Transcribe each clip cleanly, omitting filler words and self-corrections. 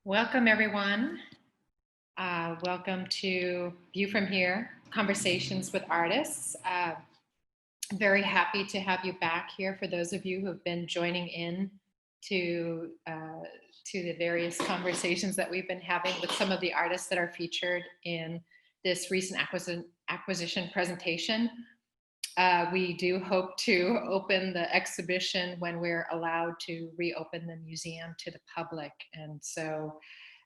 Welcome, everyone. Welcome to View from Here, Conversations with Artists. Very happy to have you back here for those of you who have been joining in to the various conversations that we've been having with some of the artists that are featured in this recent acquisition presentation. We do hope to open the exhibition when we're allowed to reopen the museum to the public. And so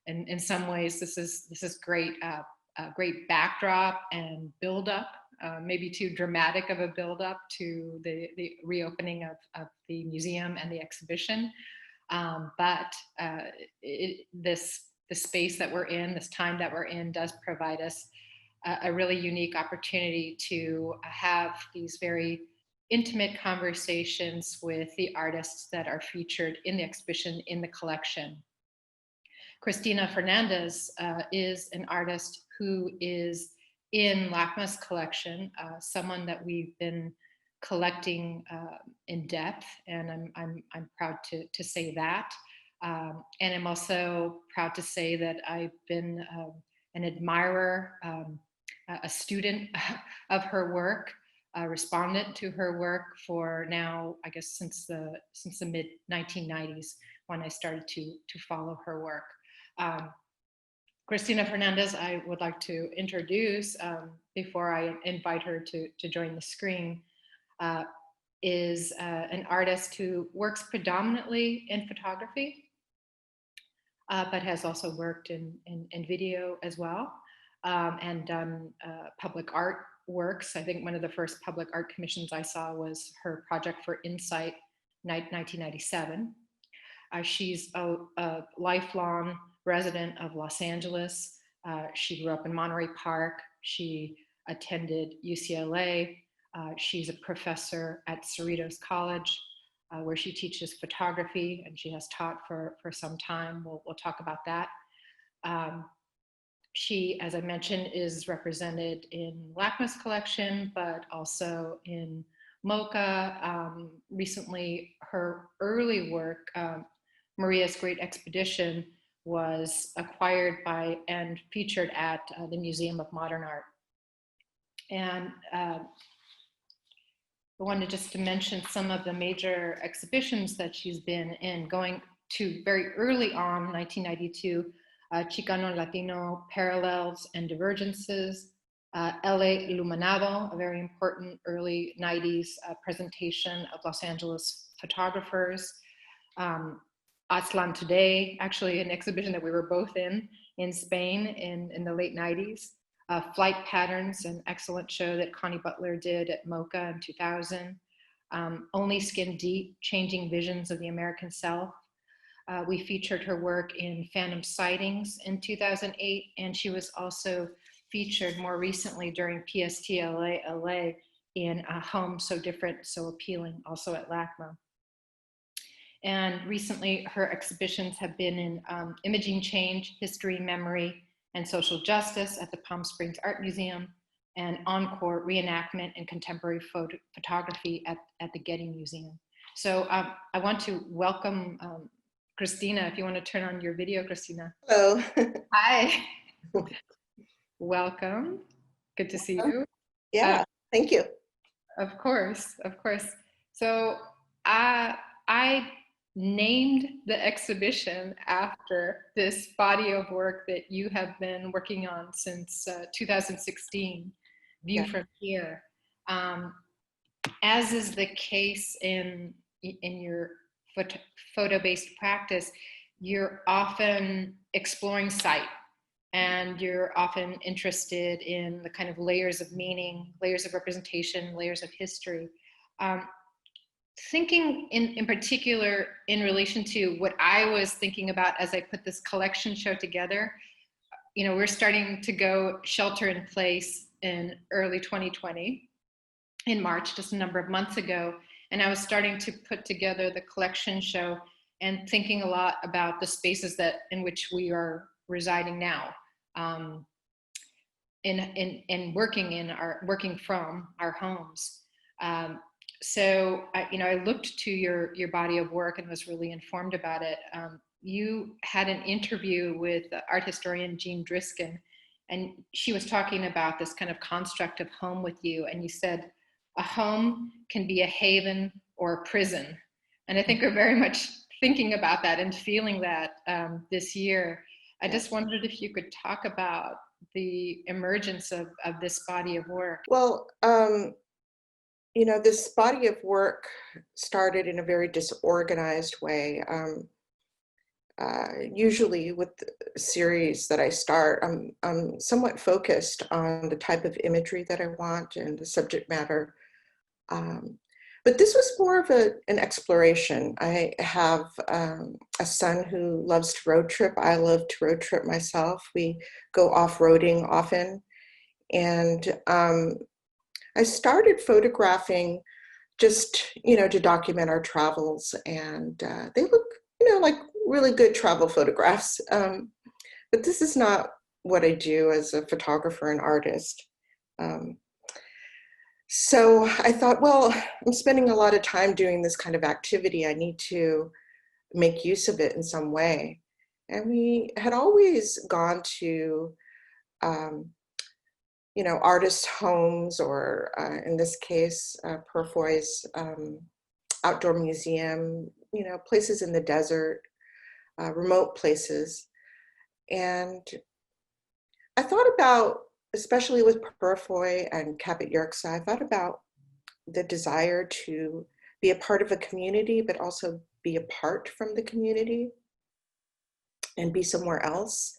in some ways, this is great, a great backdrop and buildup, maybe too dramatic of a buildup to the reopening of the museum and the exhibition. But the space that we're in, this time that we're in, does provide us a really unique opportunity to have these very intimate conversations with the artists that are featured in the exhibition in the collection. Christina Fernandez is an artist who is in LACMA's collection, someone that we've been collecting in depth, and I'm proud to say that. And I'm also proud to say that I've been an admirer, a student of her work, a respondent to her work for now, I guess, since the mid 1990s, when I started to follow her work. Christina Fernandez, I would like to introduce before I invite her to join the screen, is an artist who works predominantly in photography, but has also worked in video as well, and done public art works. I think one of the first public art commissions I saw was her project for Insight, 1997. She's a lifelong resident of Los Angeles. She grew up in Monterey Park. She attended UCLA. She's a professor at Cerritos College, where she teaches photography, and she has taught for some time. We'll talk about that. She, as I mentioned, is represented in LACMA's collection, but also in MoCA. Recently, her early work, Maria's Great Expedition, was acquired by and featured at the Museum of Modern Art. And I wanted just to mention some of the major exhibitions that she's been in, going to very early on, 1992, Chicano Latino Parallels and Divergences, LA Iluminado, a very important early 90s presentation of Los Angeles photographers, Aztlan Today, actually an exhibition that we were both in Spain in the late 90s. Flight Patterns, an excellent show that Connie Butler did at MoCA in 2000. Only Skin Deep, Changing Visions of the American South. We featured her work in Phantom Sightings in 2008, and she was also featured more recently during PST LA in A Home So Different, So Appealing, also at LACMA. And recently, her exhibitions have been in Imaging Change, History, Memory, and Social Justice at the Palm Springs Art Museum, and Encore, Reenactment and Contemporary Photography at the Getty Museum. So I want to welcome Christina. If you want to turn on your video, Christina. Hello. Hi. Welcome. Good to see you. Yeah, thank you. Of course, of course. So I named the exhibition after this body of work that you have been working on since 2016, View from Here. As is the case in your photo-based practice, you're often exploring sight, and you're often interested in the kind of layers of meaning, layers of representation, layers of history. Thinking in particular in relation to what I was thinking about as I put this collection show together, we're starting to go shelter in place in early 2020, in March, just a number of months ago. And I was starting to put together the collection show and thinking a lot about the spaces in which we are residing now, in working from our homes. So I looked to your body of work and was really informed about it. you had an interview with art historian Jean Driskin, and she was talking about this kind of construct of home with you, and you said, a home can be a haven or a prison. And I think we're very much thinking about that and feeling that this year. I just wondered if you could talk about the emergence of this body of work. Well, you know, this body of work started in a very disorganized way. Usually with the series that I start, I'm somewhat focused on the type of imagery that I want and the subject matter. But this was more of an exploration. I have a son who loves to road trip. I love to road trip myself. We go off-roading often. And I started photographing just, you know, to document our travels. And they look, you know, like really good travel photographs. But this is not what I do as a photographer and artist. So I thought, well, I'm spending a lot of time doing this kind of activity. I need to make use of it in some way. And we had always gone to, you know, artists' homes, or in this case, Purfoy's outdoor museum, you know, places in the desert, remote places. And I thought about, especially with Purfoy and Cabot Yerxa, I thought about the desire to be a part of a community, but also be apart from the community and be somewhere else,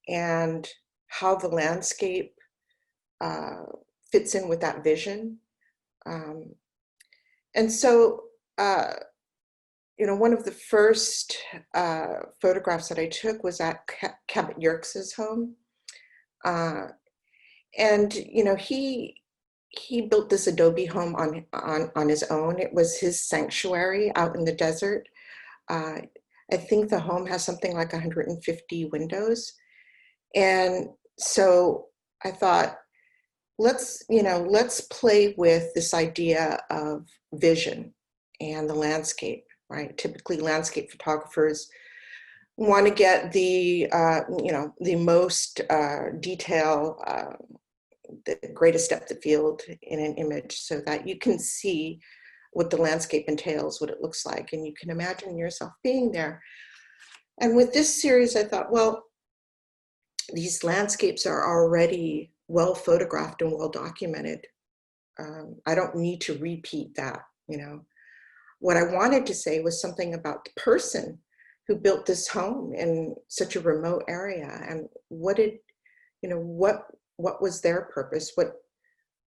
and how the landscape fits in with that vision. And so, you know, one of the first photographs that I took was at Cabot Yerxa's home. And, you know, he built this adobe home on his own. It was his sanctuary out in the desert. I think the home has something like 150 windows. And so I thought, let's play with this idea of vision and the landscape, right? Typically landscape photographers want to get the, you know, the most detail, the greatest depth of field in an image, so that you can see what the landscape entails, what it looks like, and you can imagine yourself being there. And with this series, I thought, well, these landscapes are already well photographed and well documented. I don't need to repeat that, you know. What I wanted to say was something about the person who built this home in such a remote area, and what did, you know, what was their purpose? What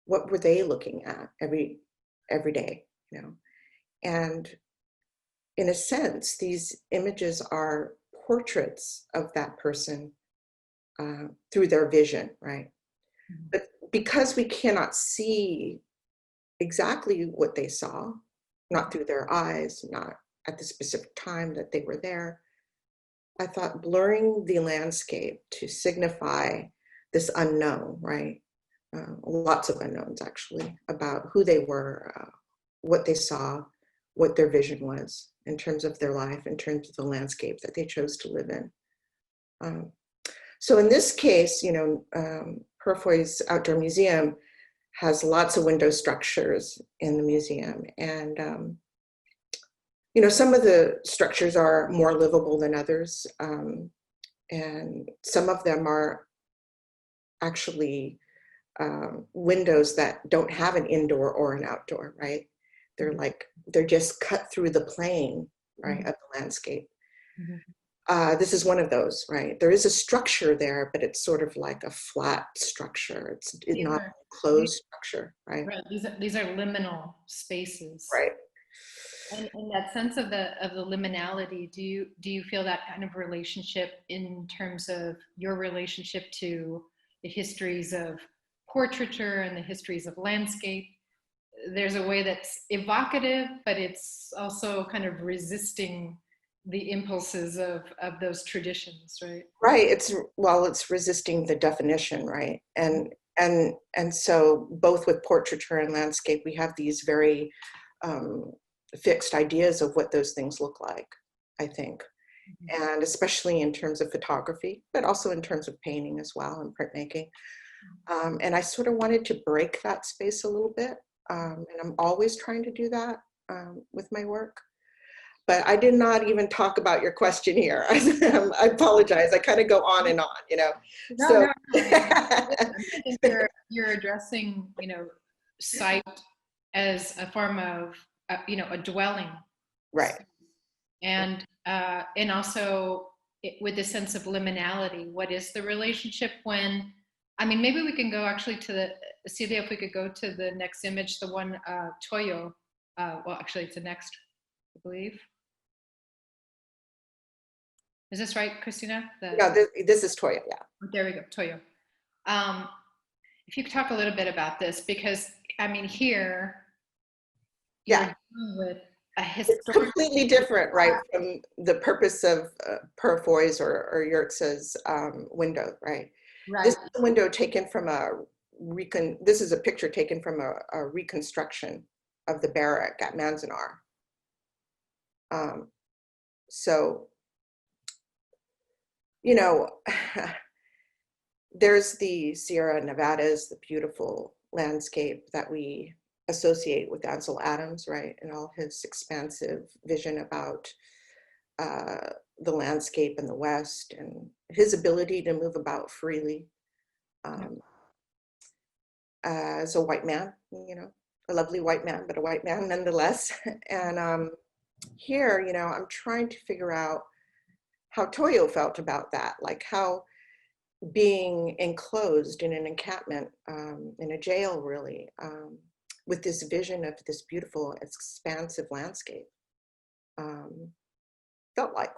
were they looking at every day, you know? And in a sense, these images are portraits of that person through their vision, right? Mm-hmm. But because we cannot see exactly what they saw, not through their eyes, not at the specific time that they were there, I thought blurring the landscape to signify this unknown, right? Lots of unknowns, actually, about who they were, what they saw, what their vision was in terms of their life, in terms of the landscape that they chose to live in. So in this case, you know, Purfoy's Outdoor Museum has lots of window structures in the museum. And, you know, some of the structures are more livable than others. And some of them are actually windows that don't have an indoor or an outdoor, right? They're just cut through the plane, right, mm-hmm. of the landscape. Mm-hmm. This is one of those, right? There is a structure there, but it's sort of like a flat structure. It's not a closed structure, right? Right. These are liminal spaces, right? And in that sense of the liminality, do you feel that kind of relationship in terms of your relationship to the histories of portraiture and the histories of landscape? There's a way that's evocative, but it's also kind of resisting the impulses of those traditions, right? Right. It's resisting the definition, right? And so both with portraiture and landscape, we have these very fixed ideas of what those things look like, I think. and especially in terms of photography, but also in terms of painting as well and printmaking. And I sort of wanted to break that space a little bit. And I'm always trying to do that with my work. But I did not even talk about your question here. I apologize. I kind of go on and on, you know. No, So no, no. I think you're addressing, sight as a form of, a dwelling, right. and also with the sense of liminality. What is the relationship when? I mean, maybe we can go actually to the Celia. If we could go to the next image, the one Toyo. Well, actually, it's the next, I believe. Is this right, Christina? No, this is Toyo, yeah. There we go, Toyo. If you could talk a little bit about this, because I mean, here you're dealing with a historic. It's completely different, right, from the purpose of Purifoy's or Yurtse's window, right? Right. This is a window taken from this is a picture taken from a reconstruction of the barrack at Manzanar. So, there's the Sierra Nevadas, the beautiful landscape that we associate with Ansel Adams, right? And all his expansive vision about the landscape in the West and his ability to move about freely as a white man, a lovely white man, but a white man nonetheless. And here, I'm trying to figure out how Toyo felt about that, like how being enclosed in an encampment, in a jail really, with this vision of this beautiful, expansive landscape, felt like,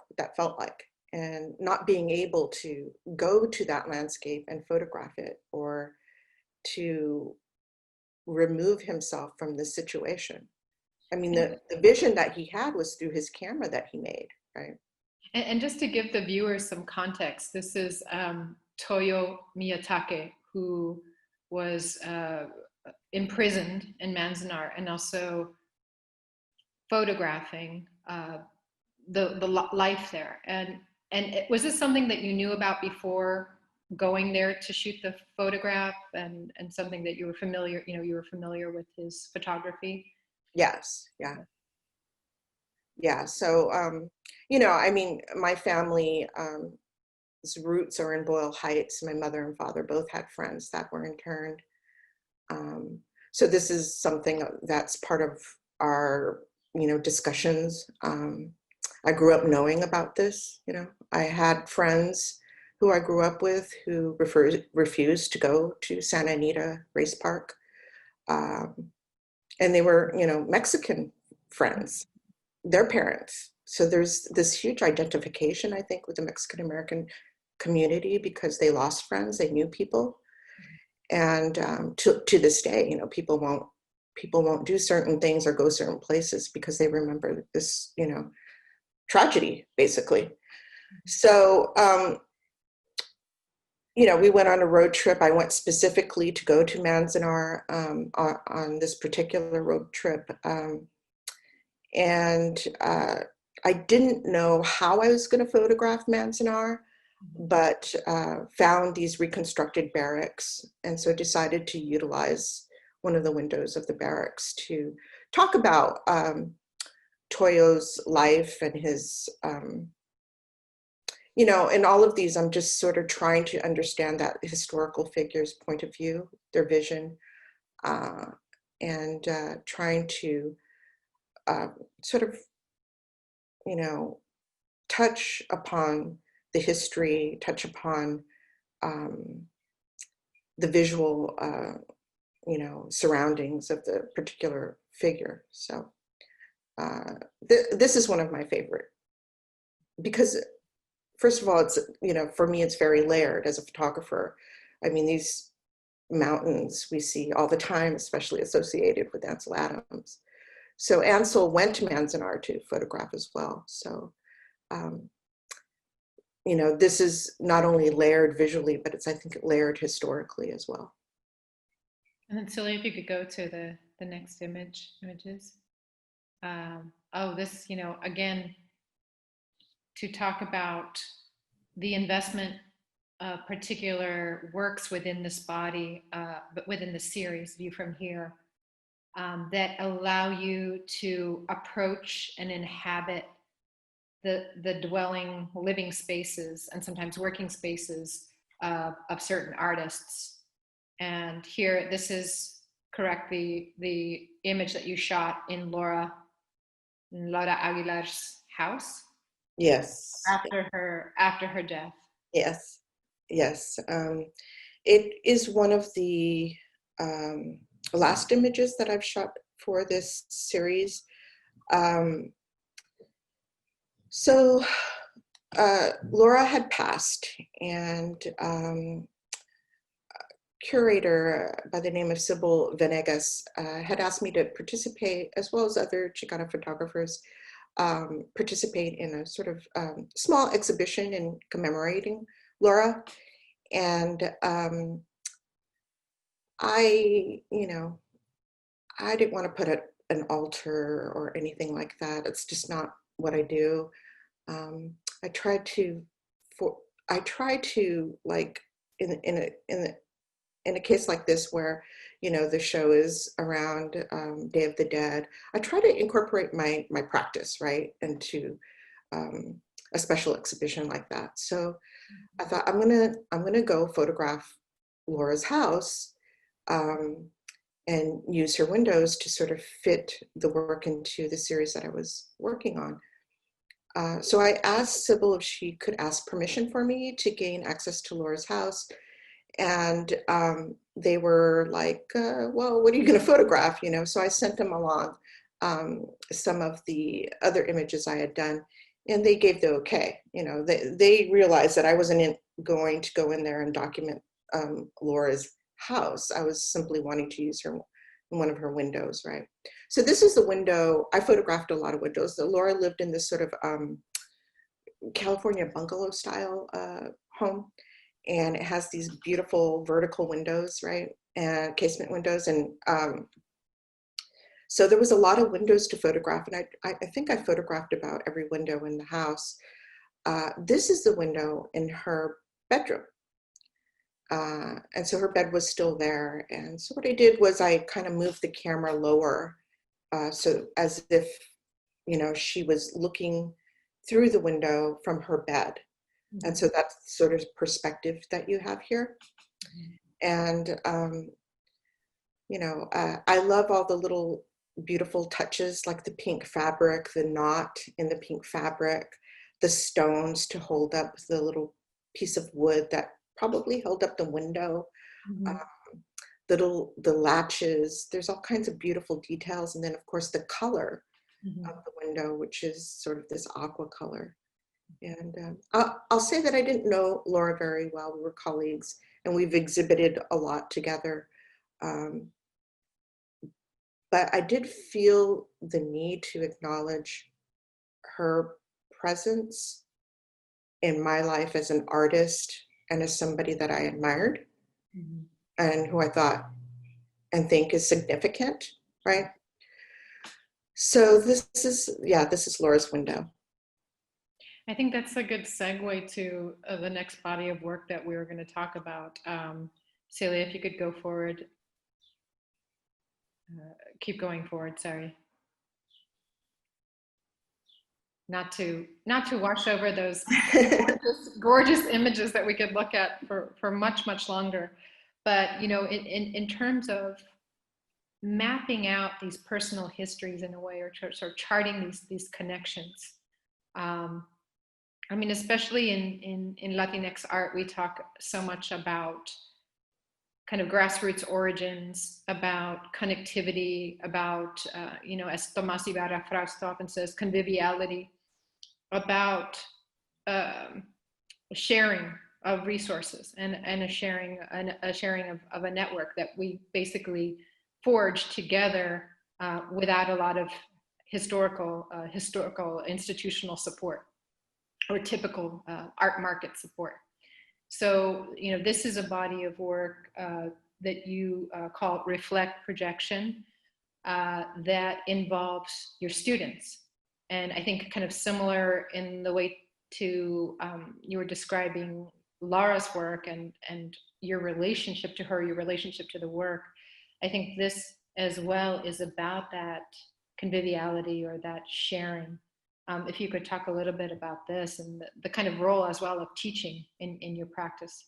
and not being able to go to that landscape and photograph it, or to remove himself from the situation. I mean, the vision that he had was through his camera that he made, right? And just to give the viewers some context, this is Toyo Miyatake, who was imprisoned in Manzanar and also photographing the life there. And was this something that you knew about before going there to shoot the photograph, and something that you were familiar, you were familiar with his photography? Yes, yeah. Yeah, so, I mean, my family, roots are in Boyle Heights. My mother and father both had friends that were interned. So this is something that's part of our, discussions. I grew up knowing about this, I had friends who I grew up with who refused to go to Santa Anita Race Park. And they were, Mexican friends, their parents. So there's this huge identification, I think, with the Mexican American community because they lost friends, they knew people. And to this day, people won't do certain things or go certain places because they remember this, tragedy, basically. So, we went on a road trip. I went specifically to go to Manzanar on this particular road trip. And I didn't know how I was going to photograph Manzanar, but found these reconstructed barracks, and so decided to utilize one of the windows of the barracks to talk about Toyo's life and his, in all of these, I'm just sort of trying to understand that historical figure's point of view, their vision, and trying to sort of, touch upon the history, touch upon the visual, surroundings of the particular figure. So this is one of my favorite, because first of all, it's, for me, it's very layered as a photographer. I mean, these mountains we see all the time, especially associated with Ansel Adams. So Ansel went to Manzanar to photograph as well. So, this is not only layered visually, but it's, I think, layered historically as well. And then Celia, if you could go to the next images. Oh, this, again, to talk about the investment of particular works within this body, but within the series, View from Here, that allow you to approach and inhabit the dwelling, living spaces, and sometimes working spaces of certain artists. And here, this is correct, the image that you shot in Laura Aguilar's house. Yes. After her death. Yes. Yes. It is one of the last images that I've shot for this series. So Laura had passed, and curator by the name of Sybil Venegas had asked me to participate, as well as other Chicana photographers, participate in a sort of small exhibition in commemorating Laura. And I didn't want to put an altar or anything like that. It's just not what I do. I try to like in a case like this where the show is around Day of the Dead, I try to incorporate my practice right into a special exhibition like that. So I thought I'm gonna go photograph Laura's house and use her windows to sort of fit the work into the series that I was working on. So I asked Sybil if she could ask permission for me to gain access to Laura's house. And they were like, well, what are you going to photograph? So I sent them along some of the other images I had done, and they gave the okay. They realized that I wasn't going to go in there and document Laura's house. I was simply wanting to use her, one of her windows, right? So this is the window. I photographed a lot of windows. Laura lived in this sort of California bungalow style home. And it has these beautiful vertical windows, right? And casement windows. And so there was a lot of windows to photograph. And I think I photographed about every window in the house. This is the window in her bedroom. And so her bed was still there. And so what I did was I kind of moved the camera lower. So as if, she was looking through the window from her bed. And so that's sort of perspective that you have here. And, I love all the little beautiful touches, like the pink fabric, the knot in the pink fabric, the stones to hold up the little piece of wood that probably held up the window, the latches. There's all kinds of beautiful details. And then, of course, the color of the window, which is sort of this aqua color. And I'll say that I didn't know Laura very well. We were colleagues, and we've exhibited a lot together. But I did feel the need to acknowledge her presence in my life as an artist and as somebody that I admired and who I thought and think is significant, right? So this is Laura's window. I think that's a good segue to the next body of work that we were going to talk about. Celia, if you could go forward. Keep going forward, sorry. Not to wash over those gorgeous images that we could look at for much, much longer. But, in terms of mapping out these personal histories in a way, or sort of charting these connections. Especially in Latinx art, we talk so much about kind of grassroots origins, about connectivity, about, as Tomás Ibarra Frausto often says, conviviality, about sharing of resources and a sharing of a network that we basically forged together without a lot of historical institutional support or typical art market support. So, this is a body of work that you call Reflect Projection that involves your students. And I think kind of similar in the way to you were describing Laura's work and your relationship to her, your relationship to the work. I think this as well is about that conviviality or that sharing. If you could talk a little bit about this and the kind of role as well of teaching in your practice.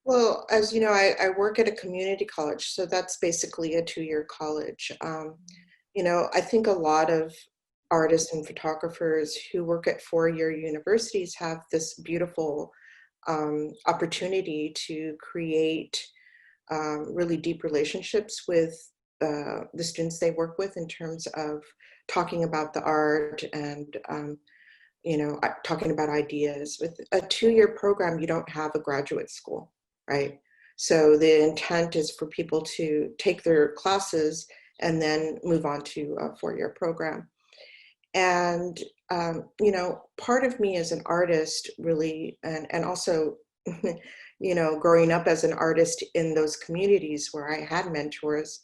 Well, as you know, I work at a community college, so that's basically a 2-year college. You know, I think a lot of artists and photographers who work at 4-year universities have this beautiful opportunity to create really deep relationships with the students they work with in terms of talking about the art and you know, talking about ideas. With a 2-year program, you don't have a graduate school, right? So the intent is for people to take their classes and then move on to a 4-year program. And you know, part of me as an artist really, and also, you know, growing up as an artist in those communities where I had mentors,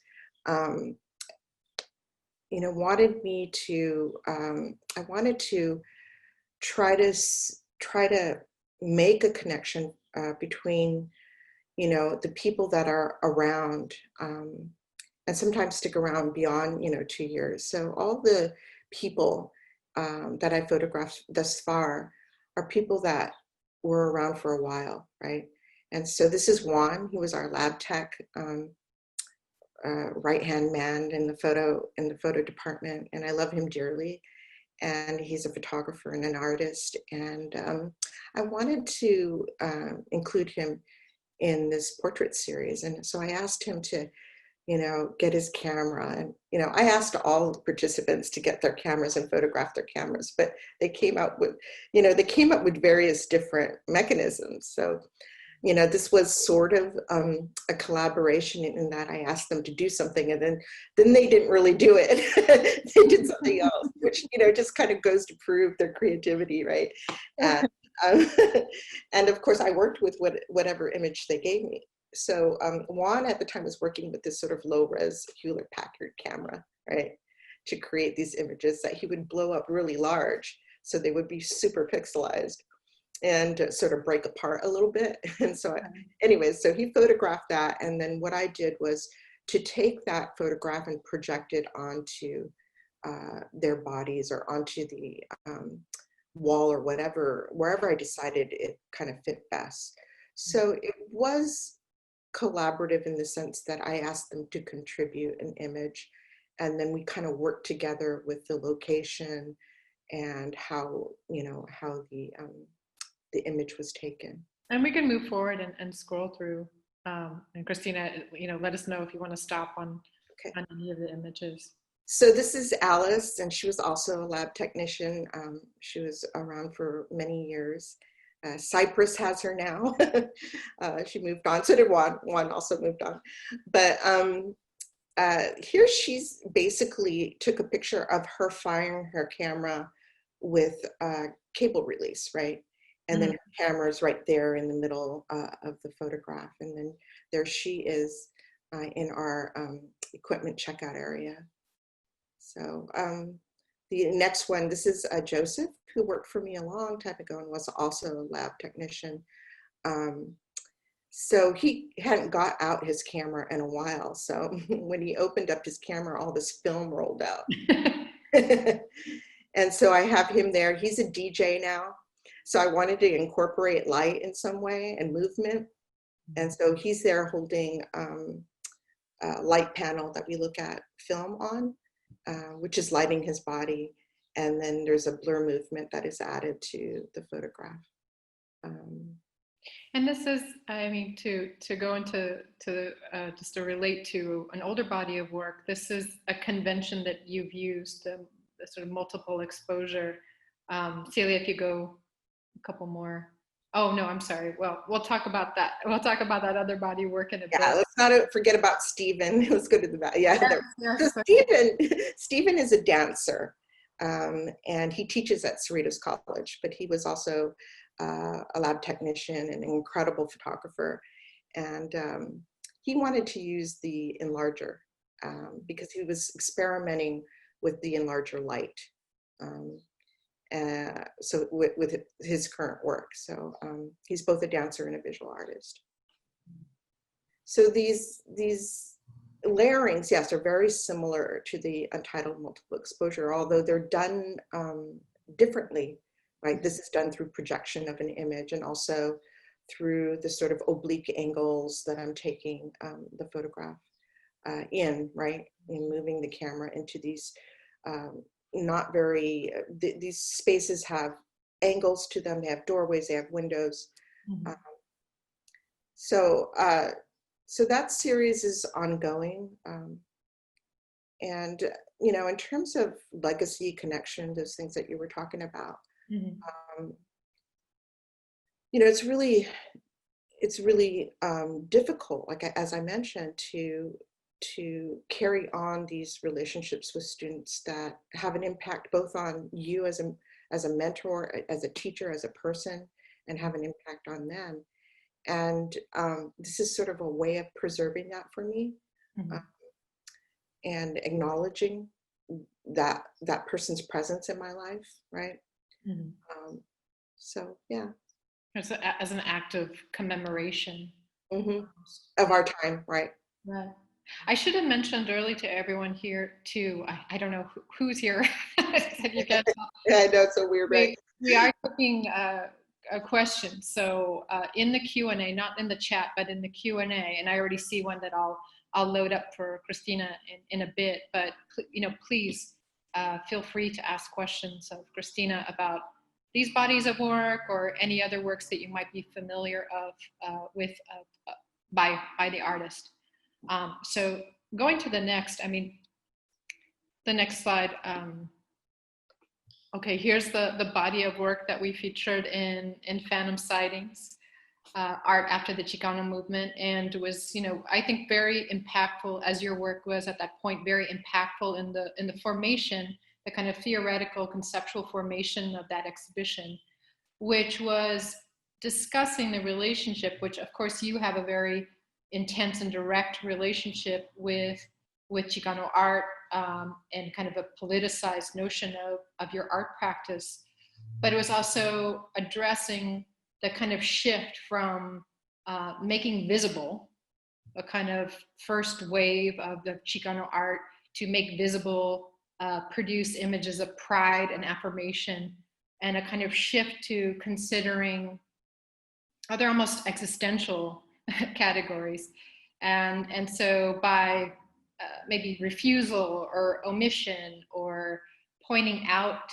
you know, wanted me to, I wanted to try to make a connection between, you know, the people that are around, and sometimes stick around beyond, you know, 2 years. So all the people that I photographed thus far are people that were around for a while, right? And so this is Juan. He was our lab tech, right-hand man in the photo department, and I love him dearly. And he's a photographer and an artist. And I wanted to include him in this portrait series. And so I asked him to, you know, get his camera. And, you know, I asked all the participants to get their cameras and photograph their cameras, but they came out with, you know, they came up with various different mechanisms. So, you know, this was sort of a collaboration in that I asked them to do something and then they didn't really do it. They did something else, which, you know, just kind of goes to prove their creativity, right? And, and of course, I worked with whatever image they gave me. So Juan at the time was working with this sort of low-res Hewlett-Packard camera, right? To create these images that he would blow up really large. So they would be super pixelized and sort of break apart a little bit. And so anyways, so he photographed that. And then what I did was to take that photograph and project it onto their bodies or onto the wall or whatever, wherever I decided it kind of fit best. So it was collaborative in the sense that I asked them to contribute an image, and then we kind of worked together with the location and how, you know, how the image was taken. And we can move forward and scroll through. And Christina, you know, let us know if you want to stop on any of the images. So this is Alice, and she was also a lab technician. She was around for many years. Cyprus has her now. She moved on. So did Juan. Juan also moved on. But here she's basically took a picture of her firing her camera with cable release, right? And then her camera's right there in the middle of the photograph. And then there she is in our equipment checkout area. So the next one, this is Joseph, who worked for me a long time ago and was also a lab technician. So he hadn't got out his camera in a while. So when he opened up his camera, all this film rolled out. And so I have him there. He's a DJ now. So I wanted to incorporate light in some way and movement. And so he's there holding a light panel that we look at film on, which is lighting his body. And then there's a blur movement that is added to the photograph. And this is, I mean, to go into just to relate to an older body of work, this is a convention that you've used, the sort of multiple exposure. Celia, if you go a couple more. Oh, no, I'm sorry. Well, we'll talk about that. We'll talk about that other body work in a bit. Yeah, let's not forget about Stephen. Let's go to the back. Yeah, yes, so Stephen is a dancer, and he teaches at Cerritos College, but he was also a lab technician and an incredible photographer. And he wanted to use the enlarger because he was experimenting with the enlarger light. So with his current work. So he's both a dancer and a visual artist. So these layerings, yes, are very similar to the Untitled multiple exposure, although they're done differently, right? This is done through projection of an image and also through the sort of oblique angles that I'm taking the photograph in, right? In moving the camera into these not very, these spaces have angles to them, they have doorways, they have windows. Mm-hmm. So that series is ongoing. And, you know, in terms of legacy, connection, those things that you were talking about, Mm-hmm. You know, it's really difficult, like as I mentioned, to carry on these relationships with students that have an impact both on you as a mentor, as a teacher, as a person, and have an impact on them. And this is sort of a way of preserving that for me. Mm-hmm. And acknowledging that person's presence in my life, right? Mm-hmm. So yeah. As an act of commemoration. Mm-hmm. Of our time, right? Right. I should have mentioned early to everyone here too. I don't know who's here. You can Yeah, I know, it's so weird, right? we are taking a question. So in the Q&A, not in the chat, but in the Q&A, and I already see one that I'll load up for Christina in a bit. But you know, please feel free to ask questions of Christina about these bodies of work or any other works that you might be familiar with by the artist. So going to the next, I mean, the next slide. Okay, here's the body of work that we featured in Phantom Sightings, art after the Chicano movement, and was, you know, I think very impactful, as your work was at that point, very impactful in the formation, the kind of theoretical, conceptual formation of that exhibition, which was discussing the relationship, which of course you have a very intense and direct relationship with Chicano art, and kind of a politicized notion of your art practice. But it was also addressing the kind of shift from making visible a kind of first wave of the Chicano art to make visible, produce images of pride and affirmation, and a kind of shift to considering other almost existential categories. And so by maybe refusal or omission or pointing out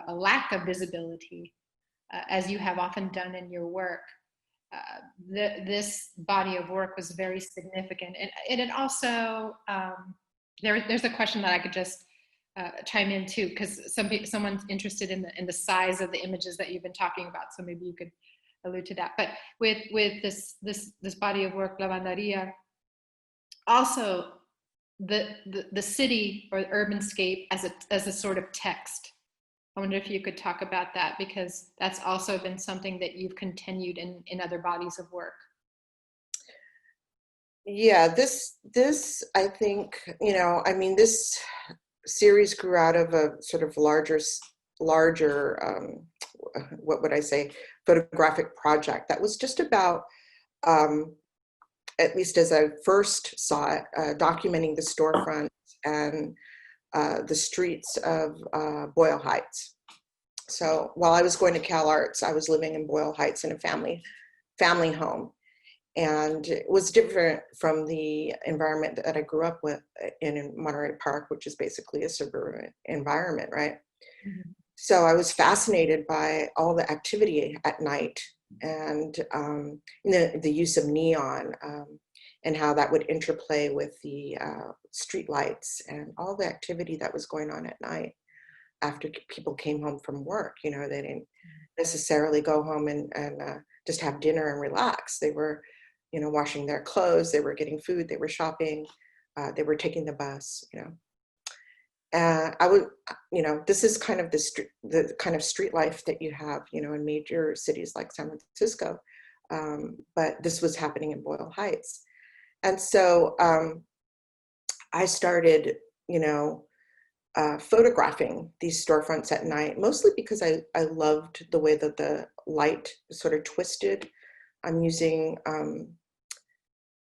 a lack of visibility, as you have often done in your work, this body of work was very significant. And it also, there's a question that I could just chime in too, because someone's interested in the size of the images that you've been talking about. So maybe you could allude to that. But with this body of work, Lavanderia, also the city or the urbanscape as a sort of text. I wonder if you could talk about that, because that's also been something that you've continued in other bodies of work. Yeah, this I think, you know, I mean, this series grew out of a sort of larger what would I say, photographic project that was just about, at least as I first saw it, documenting the storefronts and the streets of Boyle Heights. So while I was going to Cal Arts, I was living in Boyle Heights in a family home. And it was different from the environment that I grew up with in Monterey Park, which is basically a suburban environment, right? Mm-hmm. So I was fascinated by all the activity at night and the use of neon and how that would interplay with the street lights and all the activity that was going on at night after people came home from work. You know, they didn't necessarily go home and just have dinner and relax. They were, you know, washing their clothes, they were getting food, they were shopping, they were taking the bus, you know. I would, you know, this is kind of the kind of street life that you have, you know, in major cities like San Francisco. But this was happening in Boyle Heights. And so I started, you know, photographing these storefronts at night, mostly because I loved the way that the light sort of twisted. I'm using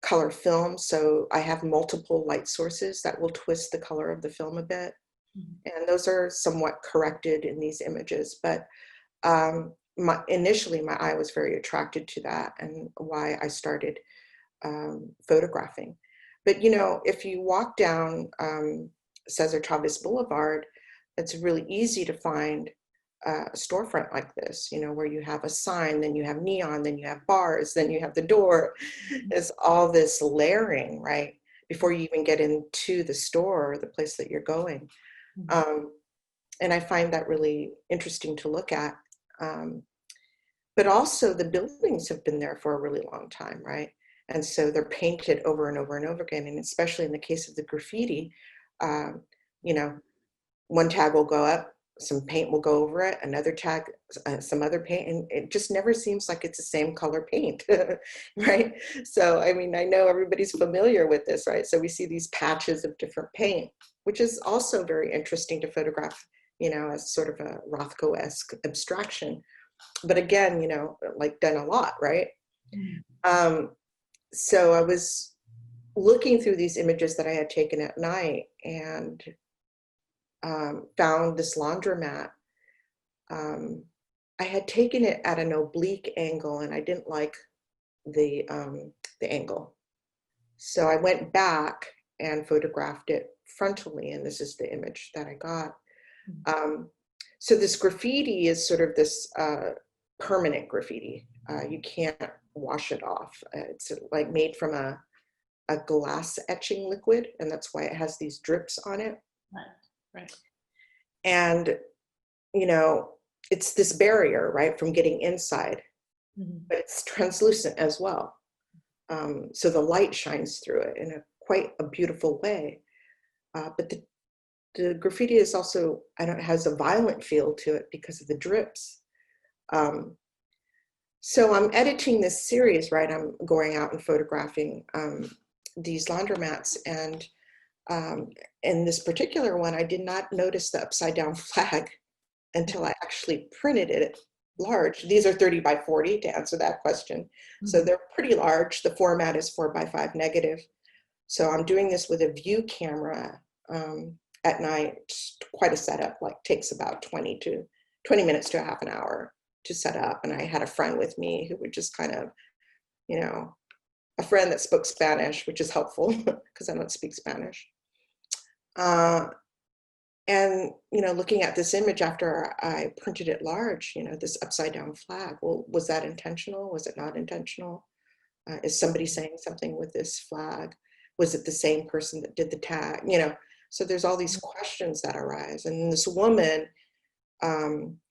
color film, so I have multiple light sources that will twist the color of the film a bit. And those are somewhat corrected in these images, but initially my eye was very attracted to that, and why I started photographing. But you know, if you walk down Cesar Chavez Boulevard, it's really easy to find a storefront like this, you know, where you have a sign, then you have neon, then you have bars, then you have the door. It's all this layering, right, before you even get into the store or the place that you're going. And I find that really interesting to look at. But also the buildings have been there for a really long time, right? And so they're painted over and over and over again. And especially in the case of the graffiti, you know, one tag will go up, some paint will go over it, another tag, some other paint, and it just never seems like it's the same color paint, right? So, I mean, I know everybody's familiar with this, right? So we see these patches of different paint, which is also very interesting to photograph, you know, as sort of a Rothko-esque abstraction. But again, you know, like done a lot, right? So I was looking through these images that I had taken at night, and found this laundromat. I had taken it at an oblique angle, and I didn't like the angle. So I went back and photographed it frontally, and this is the image that I got. So this graffiti is sort of this permanent graffiti. You can't wash it off. It's like made from a glass etching liquid, and that's why it has these drips on it. Right. And, you know, it's this barrier, right, from getting inside, but it's translucent as well. So the light shines through it in quite a beautiful way. But the graffiti is also, has a violent feel to it because of the drips. So I'm editing this series, right? I'm going out and photographing these laundromats, and in this particular one, I did not notice the upside down flag until I actually printed it large. These are 30 by 40 to answer that question. So they're pretty large. The format is 4:5 negative. So I'm doing this with a view camera at night. Quite a setup, like takes about 20 minutes to a half an hour to set up. And I had a friend with me who would just kind of, you know, a friend that spoke Spanish, which is helpful because I don't speak Spanish. And, you know, looking at this image after I printed it large, you know, this upside down flag, well, was that intentional? Was it not intentional? Is somebody saying something with this flag? Was it the same person that did the tag? You know, so there's all these questions that arise. And this woman,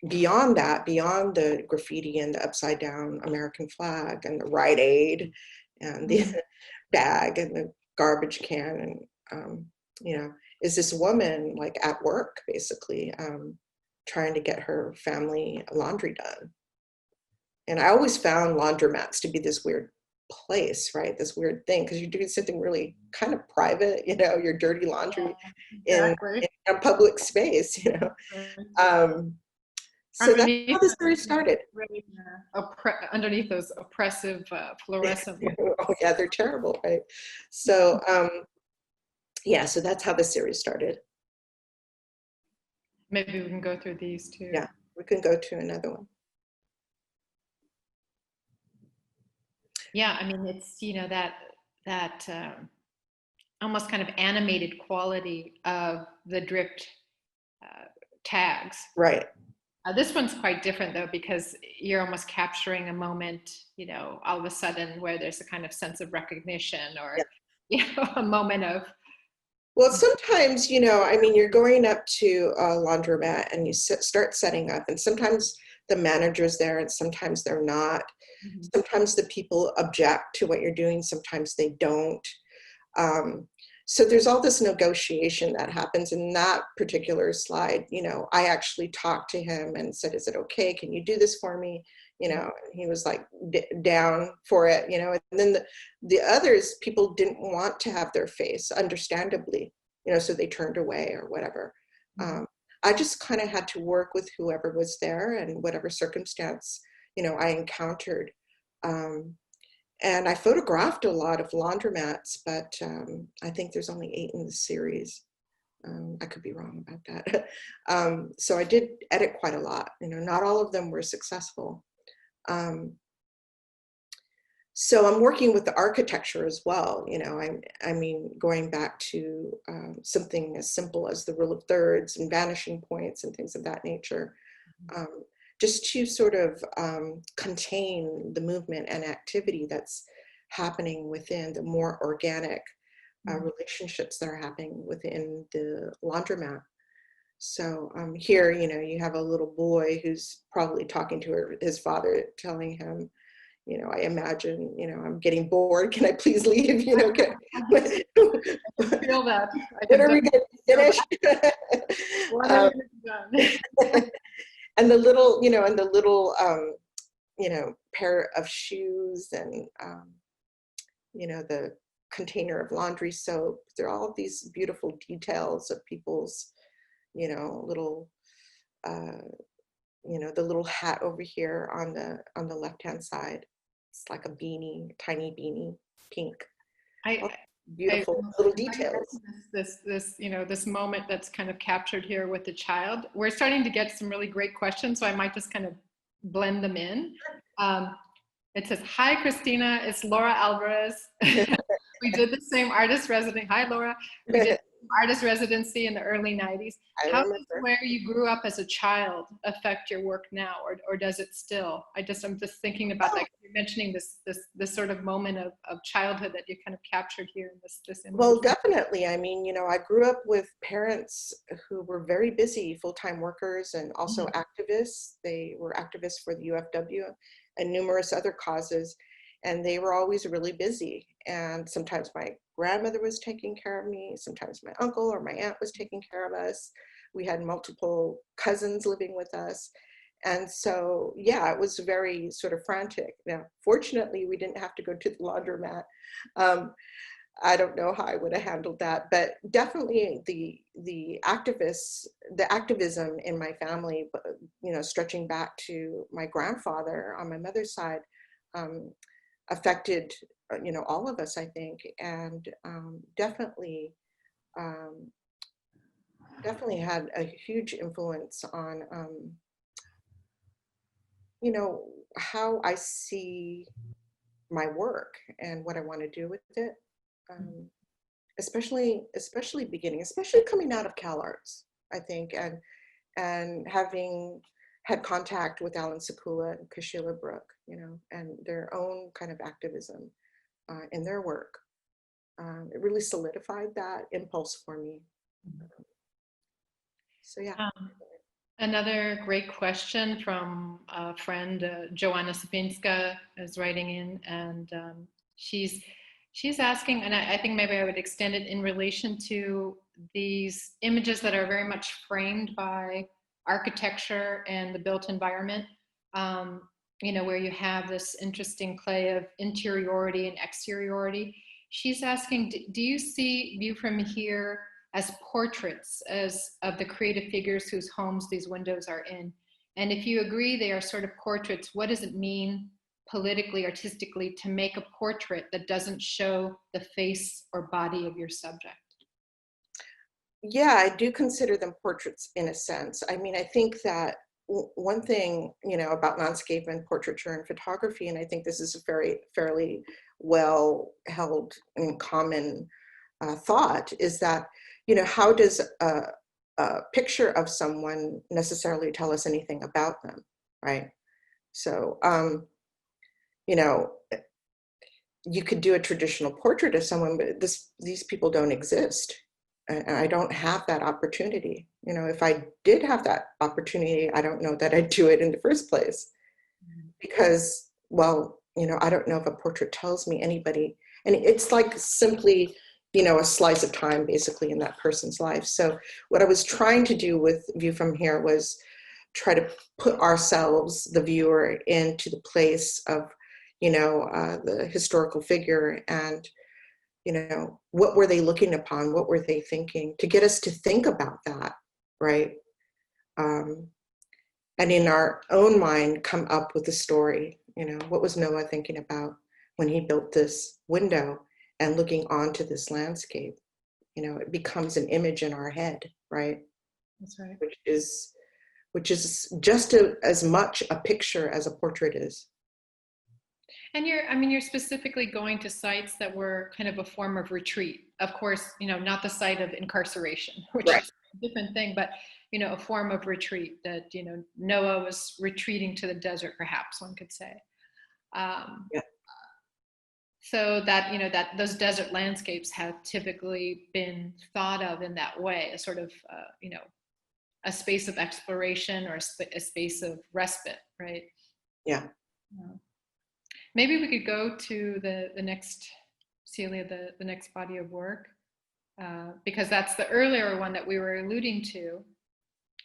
beyond that, beyond the graffiti and the upside down American flag and the Rite Aid and the bag and the garbage can, and, you know, is this woman like at work, basically, trying to get her family laundry done. And I always found laundromats to be this weird place, right? This weird thing, because you're doing something really kind of private, you know, your dirty laundry in a public space, you know. So that's how the story started. Underneath those oppressive fluorescent lights. Oh yeah, they're terrible, right? So yeah, so that's how the series started. Maybe we can go through these too. Yeah, we can go to another one. Yeah, I mean, it's, you know, that almost kind of animated quality of the dripped tags. Right. This one's quite different though, because you're almost capturing a moment, you know, all of a sudden where there's a kind of sense of recognition, or, you know, a moment of. Well, sometimes, you know, I mean, you're going up to a laundromat and you start setting up, and sometimes the manager's there and sometimes they're not. Sometimes the people object to what you're doing, sometimes they don't. So there's all this negotiation that happens. In that particular slide, you know, I actually talked to him and said, is it okay? Can you do this for me? You know, and he was like down for it, you know. And then the others, people didn't want to have their face, understandably, you know, so they turned away or whatever. I just kind of had to work with whoever was there and whatever circumstance, I encountered. And I photographed a lot of laundromats, but I think there's only 8 in the series. I could be wrong about that. So I did edit quite a lot. Not all of them were successful. So I'm working with the architecture as well. I mean, going back to something as simple as the rule of thirds and vanishing points and things of that nature, just to sort of contain the movement and activity that's happening within the more organic relationships that are happening within the laundromat. So here, you have a little boy who's probably talking to his father, telling him, I imagine, I'm getting bored. Can I please leave? I feel that. When are we going to finish? What are we done? And the little, pair of shoes and, the container of laundry soap. There are all these beautiful details of people's, little, the little hat over here on the left-hand side. It's like a beanie, tiny beanie, pink. Beautiful little details. This moment that's kind of captured here with the child. We're starting to get some really great questions, so I might just kind of blend them in. It says, "Hi, Christina. It's Laura Alvarez. We did the same artist residency." Hi, Laura. We did artist residency in the early 90s. How does where you grew up as a child affect your work now, or does it still? I'm just thinking about that. You're mentioning this sort of moment of childhood that you kind of captured here in this image. Well, definitely. I mean, I grew up with parents who were very busy, full-time workers, and also activists. They were activists for the UFW and numerous other causes. And they were always really busy. And sometimes my grandmother was taking care of me. Sometimes my uncle or my aunt was taking care of us. We had multiple cousins living with us. And so, yeah, it was very sort of frantic. Now, fortunately, we didn't have to go to the laundromat. I don't know how I would have handled that, but definitely the activism in my family, stretching back to my grandfather on my mother's side, affected, all of us, I think, and definitely had a huge influence on, how I see my work and what I want to do with it. Especially coming out of CalArts, I think, and having had contact with Alan Sekula and Kashila Brooke, and their own kind of activism in their work. It really solidified that impulse for me. So yeah. Another great question from a friend, Joanna Sapinska is writing in, and she's asking, and I think maybe I would extend it in relation to these images that are very much framed by architecture and the built environment, where you have this interesting play of interiority and exteriority. She's asking, do you see View from Here as portraits of the creative figures whose homes these windows are in? And if you agree they are sort of portraits, what does it mean politically, artistically, to make a portrait that doesn't show the face or body of your subject? Yeah, I do consider them portraits in a sense. I mean, I think that one thing, about landscape and portraiture and photography, and I think this is a fairly well held and common thought, is that, how does a picture of someone necessarily tell us anything about them, right? So, you could do a traditional portrait of someone, but these people don't exist. And I don't have that opportunity. If I did have that opportunity, I don't know that I'd do it in the first place. Because, well, I don't know if a portrait tells me anybody. And it's like simply, a slice of time basically in that person's life. So what I was trying to do with View from Here was try to put ourselves, the viewer, into the place of, the historical figure, and, what were they looking upon? What were they thinking? To get us to think about that, right? And in our own mind, come up with a story. What was Noah thinking about when he built this window and looking onto this landscape? It becomes an image in our head, right? That's right. Which is just as much a picture as a portrait is. And you're specifically going to sites that were kind of a form of retreat. Of course, not the site of incarceration, which Right. is a different thing, but, a form of retreat that, Noah was retreating to the desert, perhaps one could say. Yeah. So that, that those desert landscapes have typically been thought of in that way, a sort of, a space of exploration or a space of respite, right? Yeah. Maybe we could go to the next, Celia, the next body of work, because that's the earlier one that we were alluding to,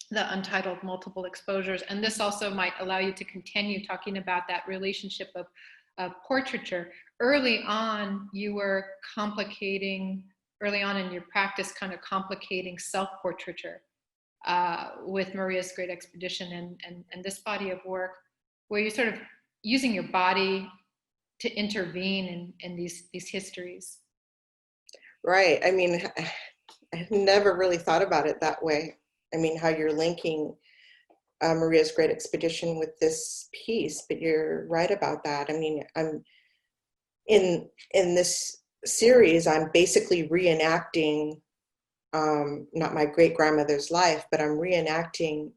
the Untitled Multiple Exposures. And this also might allow you to continue talking about that relationship of portraiture. Early on, you were early on in your practice, kind of complicating self-portraiture with Maria's Great Expedition and this body of work, where you're sort of using your body to intervene in these histories. Right. I mean, I've never really thought about it that way. I mean, how you're linking Maria's Great Expedition with this piece, but you're right about that. I mean, I'm in this series, I'm basically reenacting not my great grandmother's life, but I'm reenacting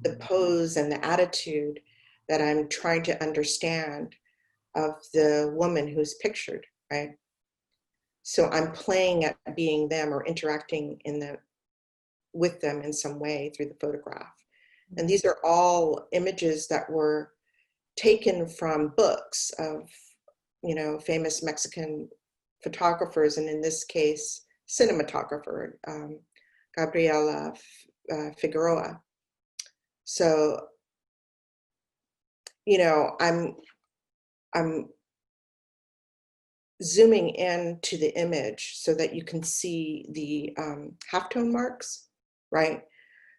the pose and the attitude that I'm trying to understand of the woman who's pictured, right? So I'm playing at being them or interacting with them in some way through the photograph. And these are all images that were taken from books of, famous Mexican photographers, and in this case, cinematographer, Gabriela Figueroa. So, I'm zooming in to the image so that you can see the halftone marks, right?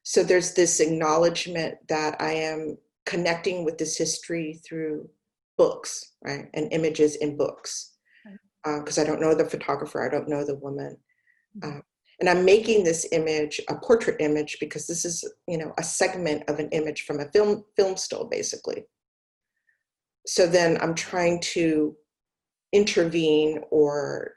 So there's this acknowledgement that I am connecting with this history through books, right? And images in books. Because I don't know the photographer, I don't know the woman. And I'm making this image a portrait image because this is, a segment of an image from a film still, basically. So then I'm trying to intervene or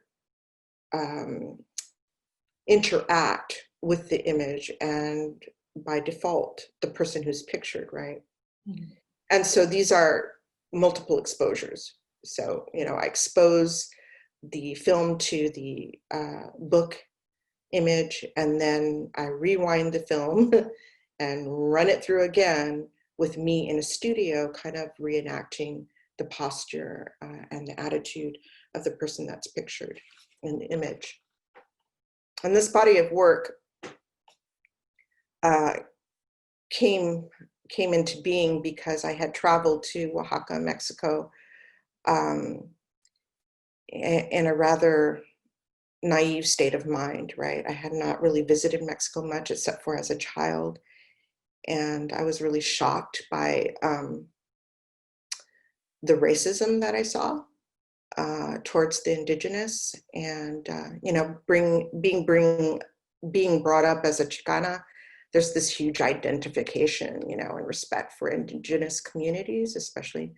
interact with the image, and by default, the person who's pictured, right? Mm-hmm. And so these are multiple exposures. So, I expose the film to the book image, and then I rewind the film and run it through again with me in a studio, kind of reenacting the posture and the attitude of the person that's pictured in the image. And this body of work came into being because I had traveled to Oaxaca, Mexico, in a rather naive state of mind, right? I had not really visited Mexico much except for as a child. And I was really shocked by the racism that I saw towards the indigenous, and being brought up as a Chicana, there's this huge identification, and respect for indigenous communities, especially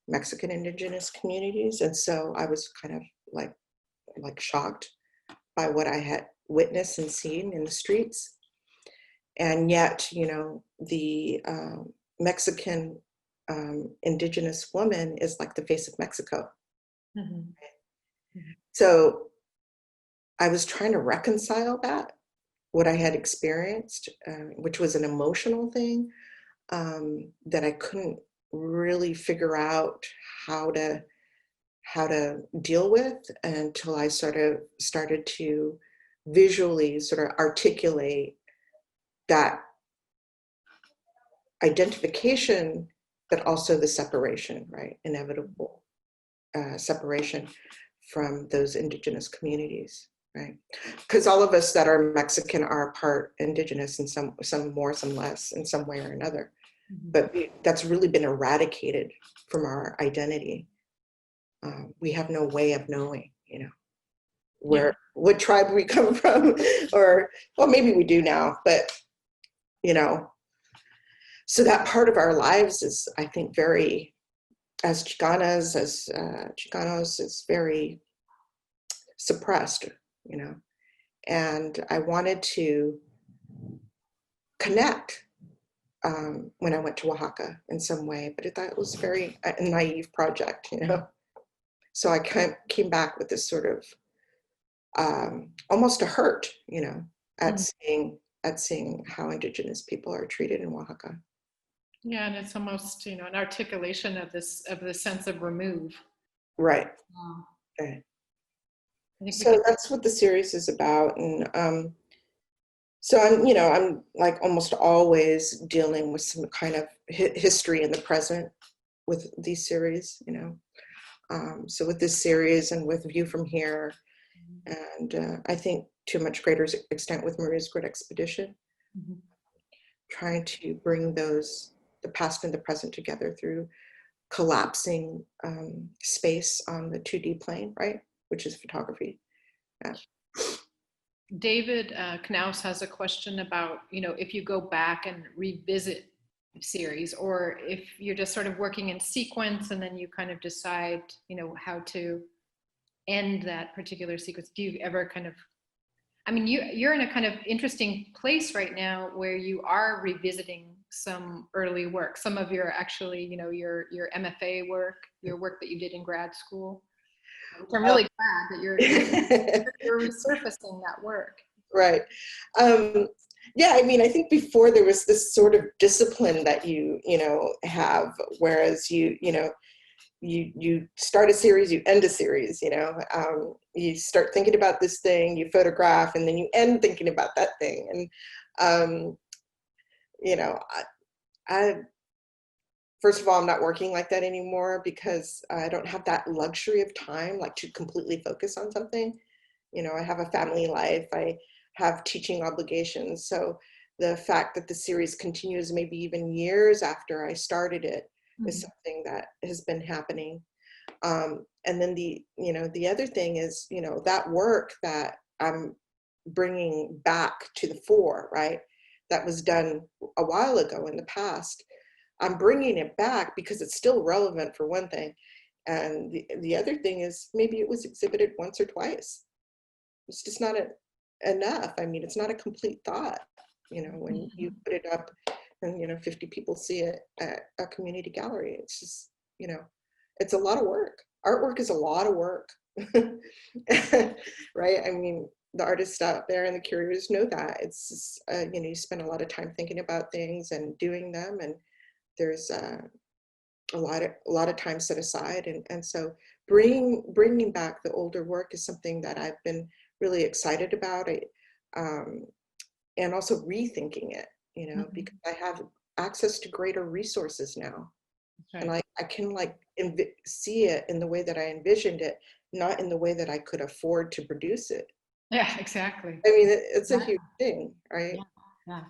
Mexican indigenous communities. And so I was kind of like shocked by what I had witnessed and seen in the streets. And yet, the Mexican indigenous woman is like the face of Mexico. Mm-hmm. Mm-hmm. So I was trying to reconcile what I had experienced, which was an emotional thing that I couldn't really figure out how to deal with until I started to visually sort of articulate that identification, but also the separation, right? Inevitable separation from those indigenous communities. right. Because all of us that are Mexican are part indigenous, and some more, some less, in some way or another. But that's really been eradicated from our identity. We have no way of knowing, what tribe we come from, or, well, maybe we do now, but, so that part of our lives is, I think, very, as Chicanas, as Chicanos, is very suppressed, and I wanted to connect when I went to Oaxaca in some way, but I thought it was very a naive project, So I came back with this sort of almost a hurt, at seeing how Indigenous people are treated in Oaxaca. Yeah, and it's almost, an articulation of the sense of remove. Right. Right. So that's what the series is about, and so I'm like almost always dealing with some kind of history in the present with these series, So with this series and with View from Here, and I think to a much greater extent with Maria's Great Expedition, trying to bring the past and the present together through collapsing space on the 2D plane, right? Which is photography. Yeah. David Knaus has a question about, if you go back and revisit the series, or if you're just sort of working in sequence and then you kind of decide, how to end that particular sequence. Do you ever kind of, you're in a kind of interesting place right now where you are revisiting some early work, some of your actually, your MFA work, your work that you did in grad school. Which I'm really glad that you're resurfacing that work. Right. Yeah, I think before there was this sort of discipline that you have, whereas you start a series, you end a series, you start thinking about this thing, you photograph, and then you end thinking about that thing. And, I first of all, I'm not working like that anymore because I don't have that luxury of time, like to completely focus on something. I have a family life, I have teaching obligations. So the fact that the series continues maybe even years after I started it is something that has been happening. And then the other thing is, that work that I'm bringing back to the fore, right? That was done a while ago in the past. I'm bringing it back because it's still relevant, for one thing. And the other thing is maybe it was exhibited once or twice. It's just not enough. It's not a complete thought, when you put it up and, 50 people see it at a community gallery. It's just, it's a lot of work. Artwork is a lot of work, right? The artists out there and the curators know that. It's just, you spend a lot of time thinking about things and doing them, and there's a lot of time set aside, and so bringing back the older work is something that I've been really excited about. And also rethinking it, because I have access to greater resources now, and I can see it in the way that I envisioned it, not in the way that I could afford to produce it. Yeah, exactly. It's a huge thing, right? Yeah.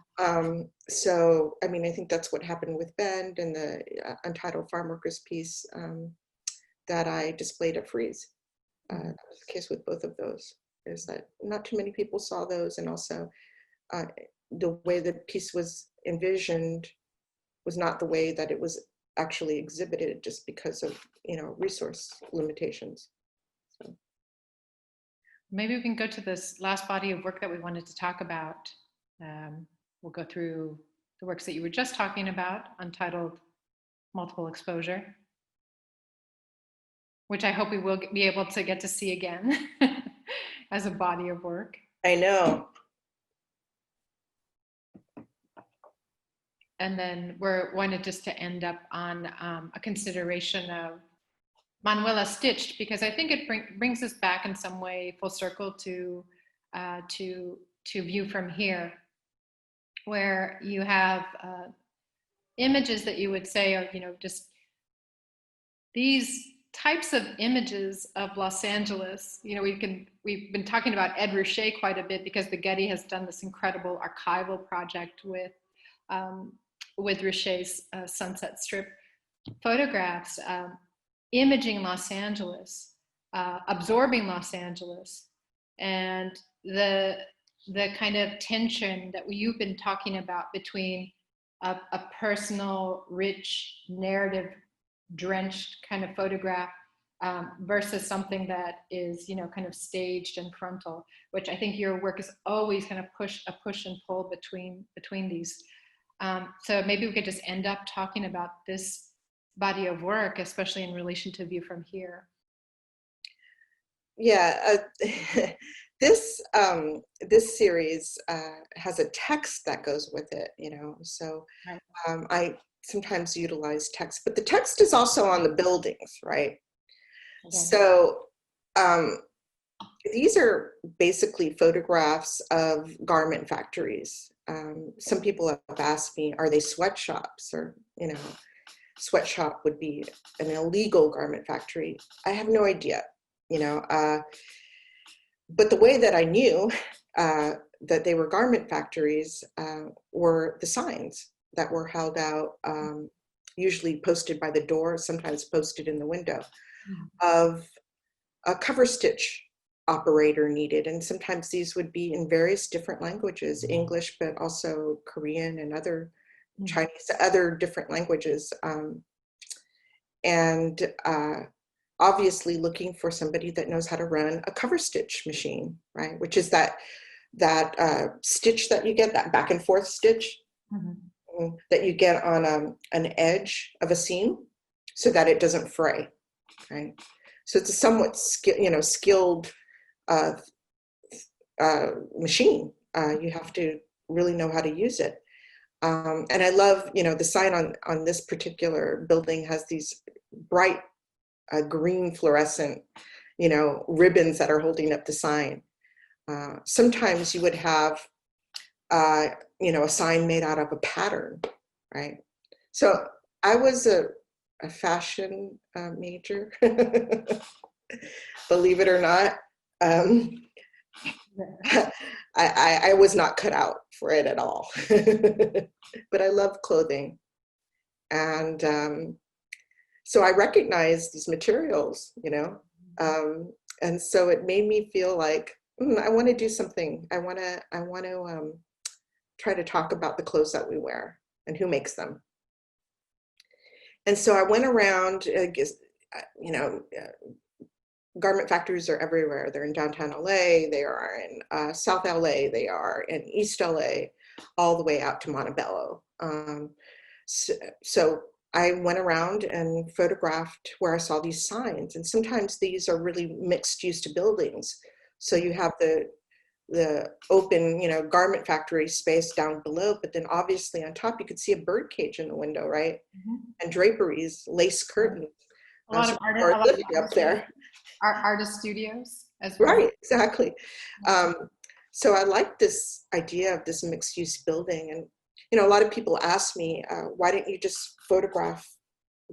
So, I think that's what happened with Bend and the Untitled Farm Workers piece that I displayed at Frieze. That was the case with both of those, is that not too many people saw those, and also the way the piece was envisioned was not the way that it was actually exhibited, just because of, resource limitations. So. Maybe we can go to this last body of work that we wanted to talk about. We'll go through the works that you were just talking about, Untitled Multiple Exposure, which I hope we will be able to get to see again as a body of work. I know. And then we're wanted just to end up on a consideration of Manuela Stitched, because I think it brings us back in some way full circle to View from Here, where you have images that you would say are, just these types of images of Los Angeles, you know, we've been talking about Ed Ruscha quite a bit because the Getty has done this incredible archival project with Ruscha's Sunset Strip photographs, imaging Los Angeles, absorbing Los Angeles, and the kind of tension that you've been talking about between a personal, rich, narrative drenched kind of photograph versus something that is, you know, kind of staged and frontal, which I think your work is always kind of a push and pull between these. So maybe we could just end up talking about this body of work, especially in relation to View from Here. Yeah, this series has a text that goes with it, you know, so I sometimes utilize text, but the text is also on the buildings, right? Okay. So these are basically photographs of garment factories. Some people have asked me, are they sweatshops? Or, you know, sweatshop would be an illegal garment factory. I have no idea, you know, but the way that I knew that they were garment factories were the signs that were held out, usually posted by the door, sometimes posted in the window, of a cover stitch operator needed. And sometimes these would be in various different languages, English, but also Korean and other Chinese, other different languages. And obviously looking for somebody that knows how to run a cover stitch machine, right? Which is that stitch that you get, that back and forth stitch that you get on an edge of a seam so that it doesn't fray, right? So it's a somewhat skilled machine. You have to really know how to use it. And I love, you know, the sign on this particular building has these bright green fluorescent, you know, ribbons that are holding up the sign. Sometimes you would have, you know, a sign made out of a pattern, right? So I was a fashion major, believe it or not. I was not cut out for it at all, but I love clothing. And so I recognized these materials, you know, and so it made me feel like, I want to do something. I want to try to talk about the clothes that we wear and who makes them. And so I went around, you know, garment factories are everywhere. They're in downtown LA, they are in South LA, they are in East LA, all the way out to Montebello. So I went around and photographed where I saw these signs. And sometimes these are really mixed use to buildings. So you have the open, you know, garment factory space down below, but then obviously on top you could see a bird cage in the window, right? And draperies, lace curtains. A lot of artists up there. Artist studios as well. Right, exactly. So I like this idea of this mixed use building. And, you know, a lot of people ask me, why didn't you just photograph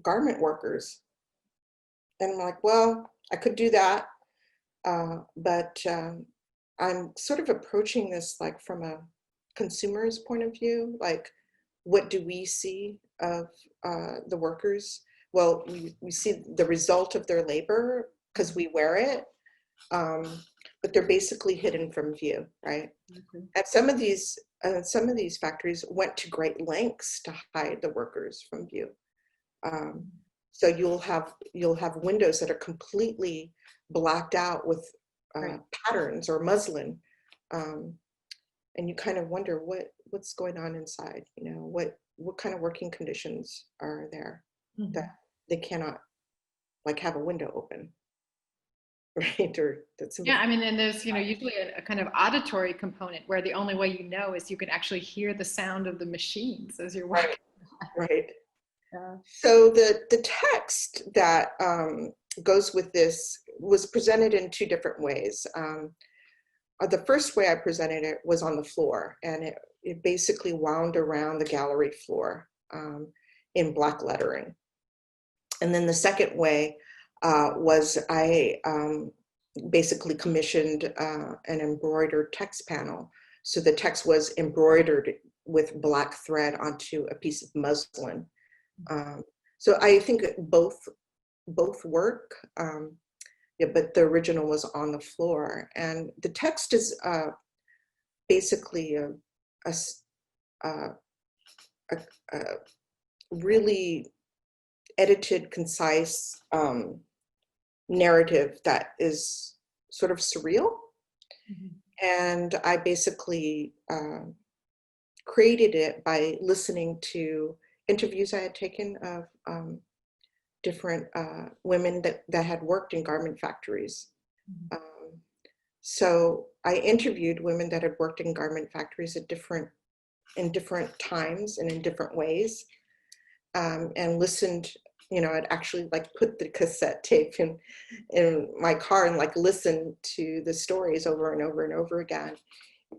garment workers? And I'm like, well, I could do that. But I'm sort of approaching this like from a consumer's point of view, like what do we see of the workers? Well, we see the result of their labor because we wear it, but they're basically hidden from view, right? And some of these factories went to great lengths to hide the workers from view. So you'll have windows that are completely blacked out with patterns or muslin, and you kind of wonder what's going on inside. You know, what kind of working conditions are there that they cannot like have a window open, right? Or that's I mean, and there's, you know, usually a kind of auditory component where the only way you know is you can actually hear the sound of the machines as you're working. Right. So the text that goes with this was presented in two different ways. The first way I presented it was on the floor, and it basically wound around the gallery floor in black lettering. And then the second way was I basically commissioned an embroidered text panel. So the text was embroidered with black thread onto a piece of muslin. So I think both work, yeah, but the original was on the floor. And the text is basically a really edited, concise narrative that is sort of surreal. Mm-hmm. And I basically created it by listening to interviews I had taken of different women that had worked in garment factories. Mm-hmm. So I interviewed women that had worked in garment factories in different times and in different ways, and listened. You know, I'd actually like put the cassette tape in my car and like listen to the stories over and over and over again.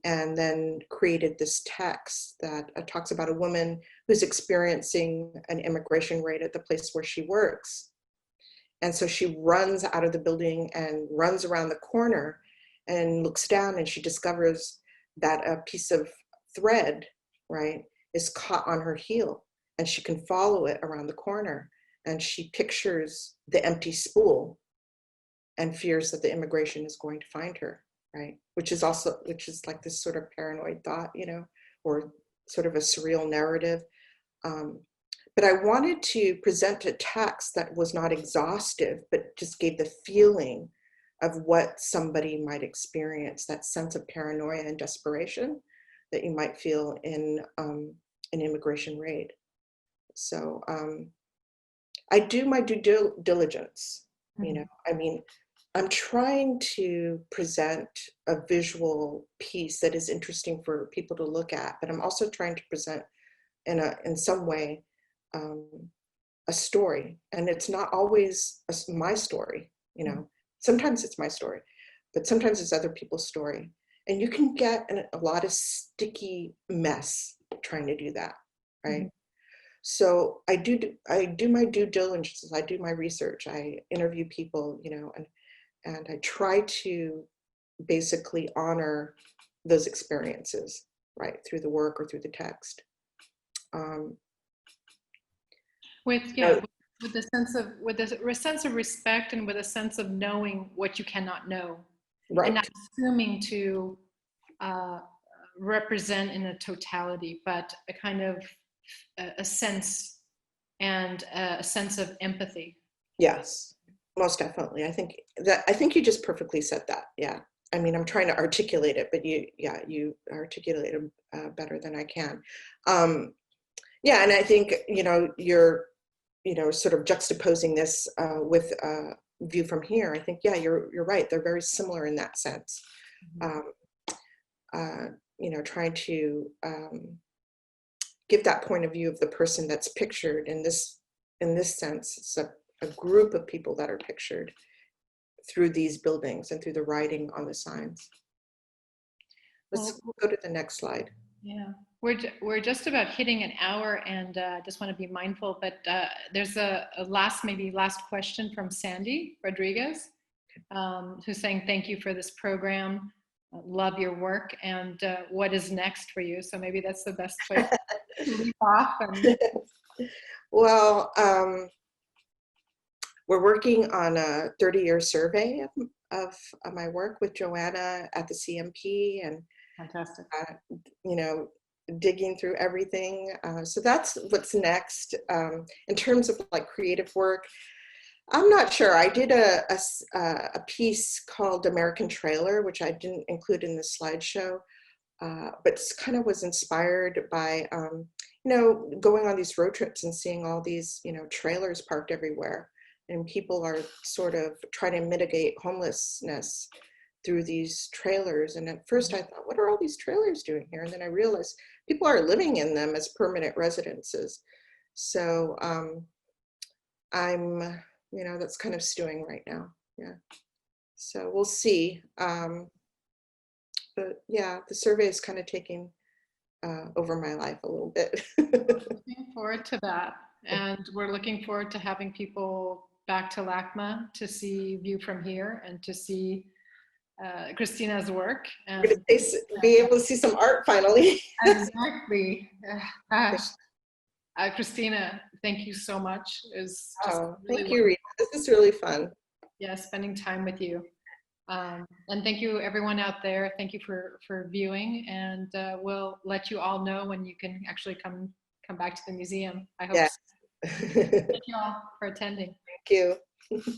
And then created this text that talks about a woman who's experiencing an immigration raid at the place where she works. And so she runs out of the building and runs around the corner and looks down, and she discovers that a piece of thread, right, is caught on her heel, and she can follow it around the corner. And she pictures the empty spool and fears that the immigration is going to find her, right? Which is like this sort of paranoid thought, you know, or sort of a surreal narrative. But I wanted to present a text that was not exhaustive, but just gave the feeling of what somebody might experience, that sense of paranoia and desperation that you might feel in an immigration raid. So I do my due diligence, you know, I mean, I'm trying to present a visual piece that is interesting for people to look at, but I'm also trying to present in some way a story. And it's not always my story, you know. Sometimes it's my story, but sometimes it's other people's story. And you can get a lot of sticky mess trying to do that, right? Mm-hmm. So I do my due diligence. I do my research. I interview people, you know, and I try to basically honor those experiences, right, through the work or through the text. With the sense of respect and with a sense of knowing what you cannot know, right, and not assuming to represent in a totality, but a kind of a sense and a sense of empathy. Yes, most definitely. I think you just perfectly said that. Yeah. I mean, I'm trying to articulate it, but you articulate it better than I can. Yeah, and I think, you know, you're, you know, sort of juxtaposing this with View from Here. I think, yeah, you're right. They're very similar in that sense. You know, trying to give that point of view of the person that's pictured in this sense. It's a group of people that are pictured through these buildings and through the writing on the signs. Let's go to the next slide. Yeah, we're just about hitting an hour, and just want to be mindful, but there's a last question from Sandy Rodriguez, who's saying, thank you for this program. Love your work, and what is next for you? So maybe that's the best place to leave off. And... Well, we're working on a 30-year survey of my work with Joanna at the CMP, and fantastic. You know, digging through everything. So that's what's next. In terms of like creative work, I'm not sure. I did a piece called American Trailer, which I didn't include in the slideshow, but kind of was inspired by, you know, going on these road trips and seeing all these, you know, trailers parked everywhere. And people are sort of trying to mitigate homelessness through these trailers. And at first I thought, what are all these trailers doing here? And then I realized people are living in them as permanent residences. So I'm, you know, that's kind of stewing right now. Yeah. So we'll see. But yeah, the survey is kind of taking over my life a little bit. Looking forward to that. And we're looking forward to having people back to LACMA to see View from Here and to see Christina's work. And We're gonna be able to see some art finally. exactly. Christina, thank you so much. It was just really thank you, Rita. This is really fun. Yeah, spending time with you. And thank you everyone out there. Thank you for viewing, and we'll let you all know when you can actually come back to the museum. I hope so. Thank you all for attending. Thank you.